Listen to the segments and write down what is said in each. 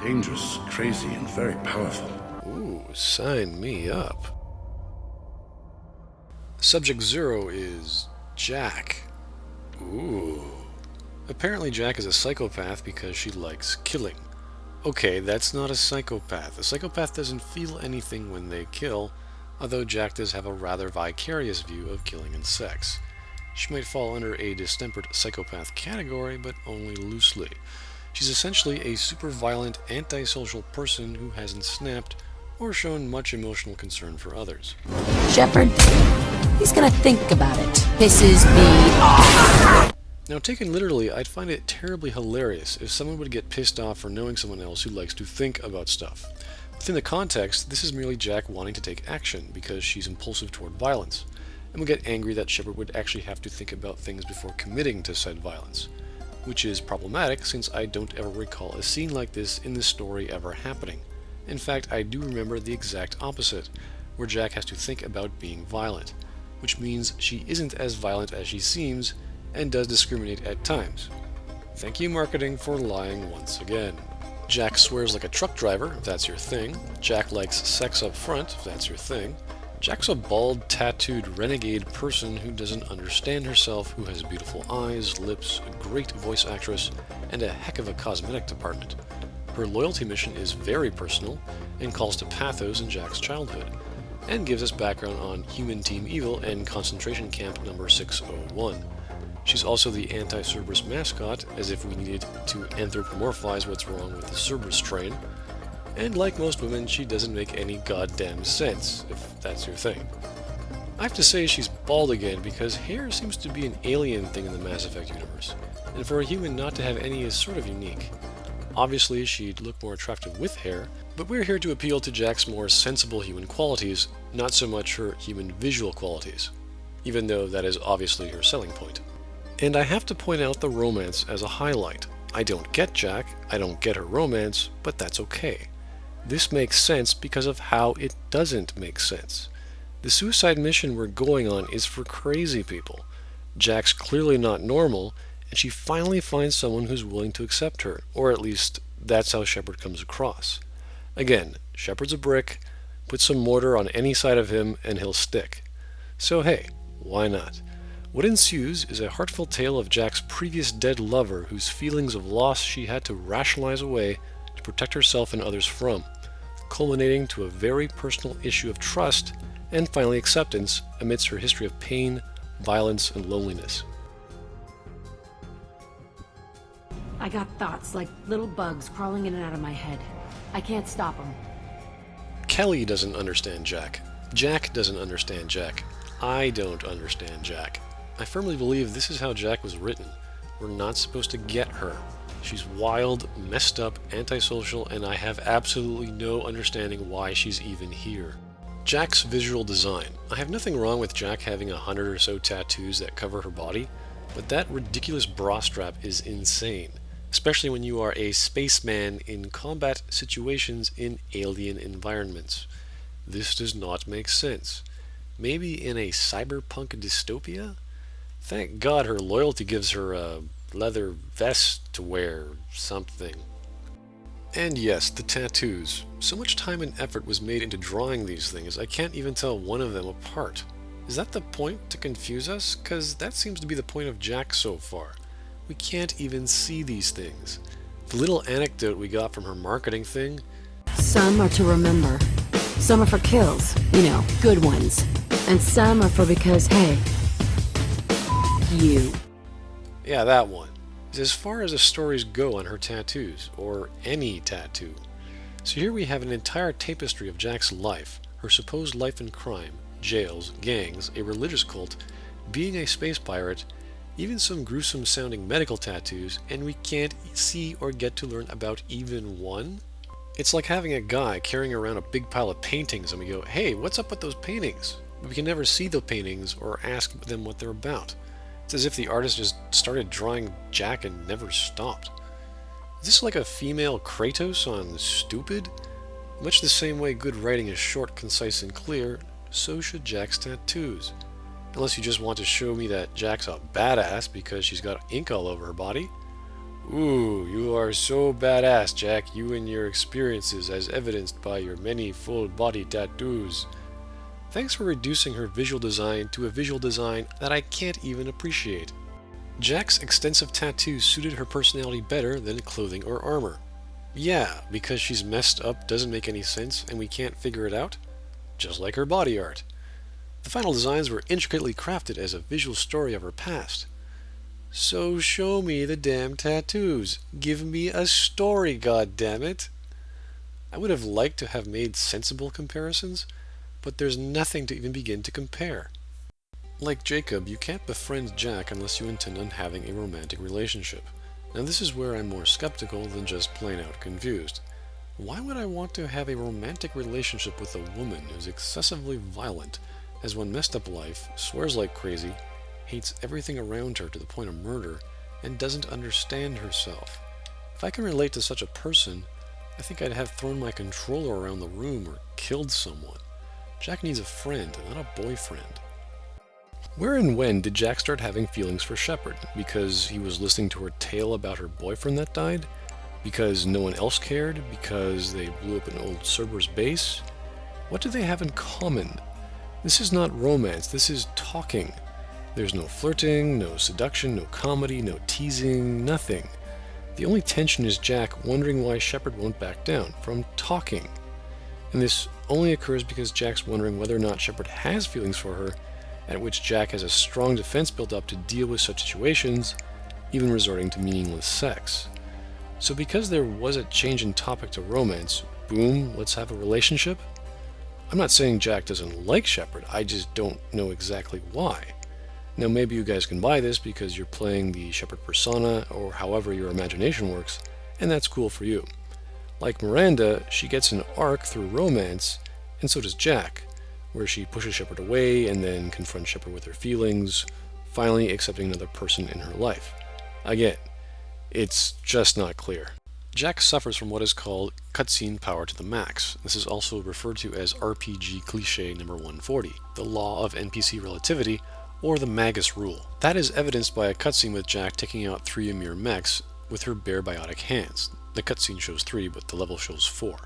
Dangerous, crazy, and very powerful. Ooh, sign me up. Subject 0 is Jack. Ooh. Apparently Jack is a psychopath because she likes killing. Okay, that's not a psychopath. A psychopath doesn't feel anything when they kill, although Jack does have a rather vicarious view of killing and sex. She might fall under a distempered psychopath category, but only loosely. She's essentially a super violent, antisocial person who hasn't snapped or shown much emotional concern for others. Shepard, he's gonna think about it. Pisses me off. Now, taken literally, I'd find it terribly hilarious if someone would get pissed off for knowing someone else who likes to think about stuff. Within the context, this is merely Jack wanting to take action because she's impulsive toward violence, and would get angry that Shepard would actually have to think about things before committing to said violence, which is problematic since I don't ever recall a scene like this in the story ever happening. In fact, I do remember the exact opposite, where Jack has to think about being violent, which means she isn't as violent as she seems, and does discriminate at times. Thank you, marketing, for lying once again. Jack swears like a truck driver, if that's your thing. Jack likes sex up front, if that's your thing. Jack's a bald, tattooed, renegade person who doesn't understand herself, who has beautiful eyes, lips, a great voice actress, and a heck of a cosmetic department. Her loyalty mission is very personal, and calls to pathos in Jack's childhood, and gives us background on Human Team Evil and Concentration Camp number 601. She's also the anti-Cerberus mascot, as if we needed to anthropomorphize what's wrong with the Cerberus train. And like most women, she doesn't make any goddamn sense, if that's your thing. I have to say she's bald again because hair seems to be an alien thing in the Mass Effect universe, and for a human not to have any is sort of unique. Obviously, she'd look more attractive with hair, but we're here to appeal to Jack's more sensible human qualities, not so much her human visual qualities, even though that is obviously her selling point. And I have to point out the romance as a highlight. I don't get Jack, I don't get her romance, but that's okay. This makes sense because of how it doesn't make sense. The suicide mission we're going on is for crazy people. Jack's clearly not normal, and she finally finds someone who's willing to accept her, or at least that's how Shepard comes across. Again, Shepard's a brick, put some mortar on any side of him and he'll stick. So hey, why not? What ensues is a heartfelt tale of Jack's previous dead lover whose feelings of loss she had to rationalize away to protect herself and others from, culminating to a very personal issue of trust and finally acceptance amidst her history of pain, violence, and loneliness. I got thoughts like little bugs crawling in and out of my head. I can't stop them. Kelly doesn't understand Jack. Jack doesn't understand Jack. I don't understand Jack. I firmly believe this is how Jack was written. We're not supposed to get her. She's wild, messed up, antisocial, and I have absolutely no understanding why she's even here. Jack's visual design. I have nothing wrong with Jack having 100 or so tattoos that cover her body, but that ridiculous bra strap is insane, especially when you are a spaceman in combat situations in alien environments. This does not make sense. Maybe in a cyberpunk dystopia? Thank God her loyalty gives her a leather vest to wear, something. And yes, the tattoos. So much time and effort was made into drawing these things, I can't even tell one of them apart. Is that the point, to confuse us? 'Cause that seems to be the point of Jack so far. We can't even see these things. The little anecdote we got from her marketing thing. Some are to remember. Some are for kills, good ones. And some are for because, hey, you. Yeah, that one. Is as far as the stories go on her tattoos, or any tattoo. So here we have an entire tapestry of Jack's life, her supposed life in crime, jails, gangs, a religious cult, being a space pirate, even some gruesome sounding medical tattoos, and we can't see or get to learn about even one? It's like having a guy carrying around a big pile of paintings and we go, hey, what's up with those paintings? But we can never see the paintings or ask them what they're about. It's as if the artist just started drawing Jack and never stopped. Is this like a female Kratos on Stupid? Much the same way good writing is short, concise, and clear, so should Jack's tattoos. Unless you just want to show me that Jack's a badass because she's got ink all over her body. Ooh, you are so badass, Jack, you and your experiences as evidenced by your many full-body tattoos. Thanks for reducing her visual design to a visual design that I can't even appreciate. Jack's extensive tattoos suited her personality better than clothing or armor. Yeah, because she's messed up doesn't make any sense and we can't figure it out? Just like her body art. The final designs were intricately crafted as a visual story of her past. So show me the damn tattoos. Give me a story, goddammit. I would have liked to have made sensible comparisons, but there's nothing to even begin to compare. Like Jacob, you can't befriend Jack unless you intend on having a romantic relationship. Now this is where I'm more skeptical than just plain out confused. Why would I want to have a romantic relationship with a woman who's excessively violent, has one messed up life, swears like crazy, hates everything around her to the point of murder, and doesn't understand herself? If I can relate to such a person, I think I'd have thrown my controller around the room or killed someone. Jack needs a friend, not a boyfriend. Where and when did Jack start having feelings for Shepard? Because he was listening to her tale about her boyfriend that died? Because no one else cared? Because they blew up an old Cerberus base? What do they have in common? This is not romance, this is talking. There's no flirting, no seduction, no comedy, no teasing, nothing. The only tension is Jack wondering why Shepard won't back down from talking. And this only occurs because Jack's wondering whether or not Shepard has feelings for her, at which Jack has a strong defense built up to deal with such situations, even resorting to meaningless sex. So because there was a change in topic to romance, boom, let's have a relationship? I'm not saying Jack doesn't like Shepard, I just don't know exactly why. Now maybe you guys can buy this because you're playing the Shepard persona or however your imagination works, and that's cool for you. Like Miranda, she gets an arc through romance, and so does Jack, where she pushes Shepard away and then confronts Shepard with her feelings, finally accepting another person in her life. Again, it's just not clear. Jack suffers from what is called cutscene power to the max. This is also referred to as RPG cliché number 140, the law of NPC relativity, or the Magus rule. That is evidenced by a cutscene with Jack taking out 3 Ymir mechs with her bare biotic hands. The cutscene shows 3, but the level shows 4.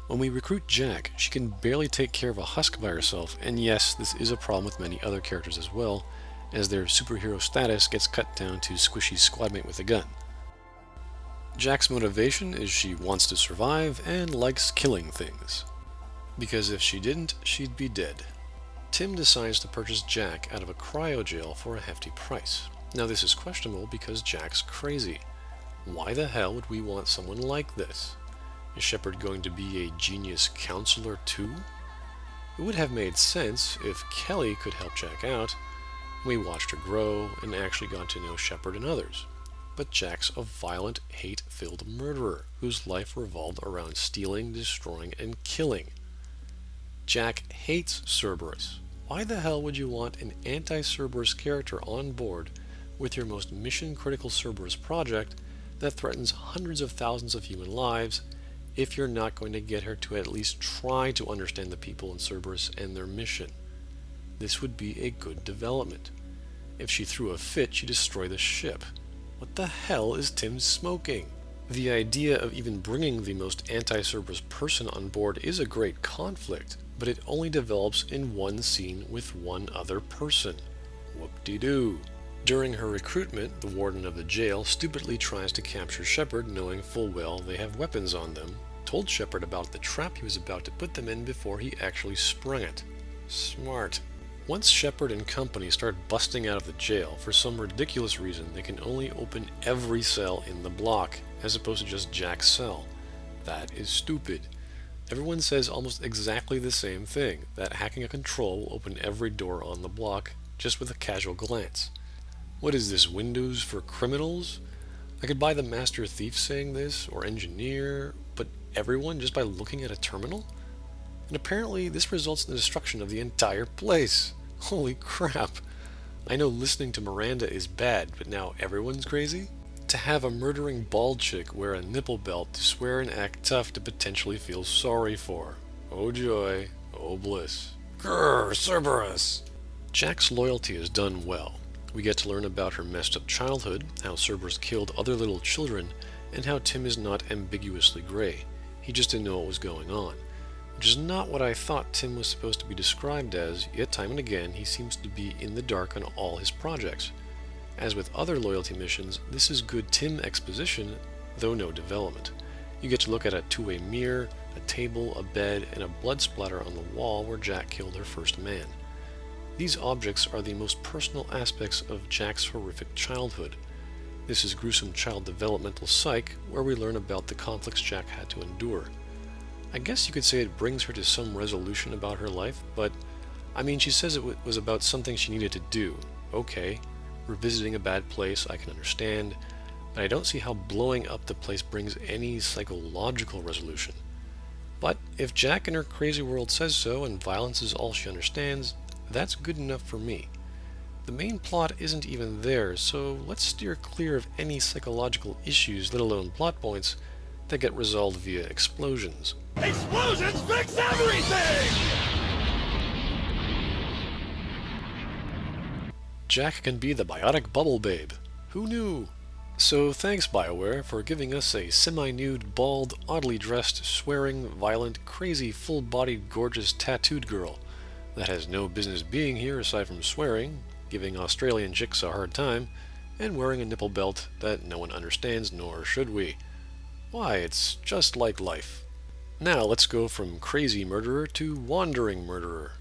When we recruit Jack, she can barely take care of a husk by herself, and yes, this is a problem with many other characters as well, as their superhero status gets cut down to squishy squadmate with a gun. Jack's motivation is she wants to survive and likes killing things. Because if she didn't, she'd be dead. Tim decides to purchase Jack out of a cryo jail for a hefty price. Now this is questionable because Jack's crazy. Why the hell would we want someone like this? Is Shepard going to be a genius counselor too? It would have made sense if Kelly could help Jack out, and we watched her grow and actually got to know Shepard and others. But Jack's a violent, hate-filled murderer whose life revolved around stealing, destroying, and killing. Jack hates Cerberus. Why the hell would you want an anti-Cerberus character on board with your most mission-critical Cerberus project that threatens hundreds of thousands of human lives if you're not going to get her to at least try to understand the people in Cerberus and their mission? This would be a good development. If she threw a fit, she'd destroy the ship. What the hell is Tim smoking? The idea of even bringing the most anti-Cerberus person on board is a great conflict, but it only develops in one scene with one other person. Whoop-de-doo. During her recruitment, the warden of the jail stupidly tries to capture Shepard, knowing full well they have weapons on them, told Shepard about the trap he was about to put them in before he actually sprung it. Smart. Once Shepard and company start busting out of the jail, for some ridiculous reason they can only open every cell in the block, as opposed to just Jack's cell. That is stupid. Everyone says almost exactly the same thing, that hacking a control will open every door on the block, just with a casual glance. What is this, Windows for criminals? I could buy the Master Thief saying this, or Engineer, but everyone just by looking at a terminal? And apparently this results in the destruction of the entire place. Holy crap. I know listening to Miranda is bad, but now everyone's crazy? To have a murdering bald chick wear a nipple belt to swear and act tough to potentially feel sorry for. Oh joy, oh bliss. Grrr, Cerberus! Jack's loyalty is done well. We get to learn about her messed up childhood, how Cerberus killed other little children, and how Tim is not ambiguously gray. He just didn't know what was going on. Which is not what I thought Tim was supposed to be described as, yet time and again he seems to be in the dark on all his projects. As with other loyalty missions, this is good Tim exposition, though no development. You get to look at a two-way mirror, a table, a bed, and a blood splatter on the wall where Jack killed her first man. These objects are the most personal aspects of Jack's horrific childhood. This is gruesome child developmental psych, where we learn about the conflicts Jack had to endure. I guess you could say it brings her to some resolution about her life, but I mean, she says it was about something she needed to do. Okay, revisiting a bad place I can understand, but I don't see how blowing up the place brings any psychological resolution. But if Jack in her crazy world says so and violence is all she understands, that's good enough for me. The main plot isn't even there, so let's steer clear of any psychological issues, let alone plot points, that get resolved via explosions. Explosions fix everything! Jack can be the biotic bubble babe. Who knew? So thanks BioWare for giving us a semi-nude, bald, oddly dressed, swearing, violent, crazy, full-bodied, gorgeous, tattooed girl that has no business being here aside from swearing, giving Australian chicks a hard time, and wearing a nipple belt that no one understands, nor should we. Why, it's just like life. Now let's go from crazy murderer to wandering murderer.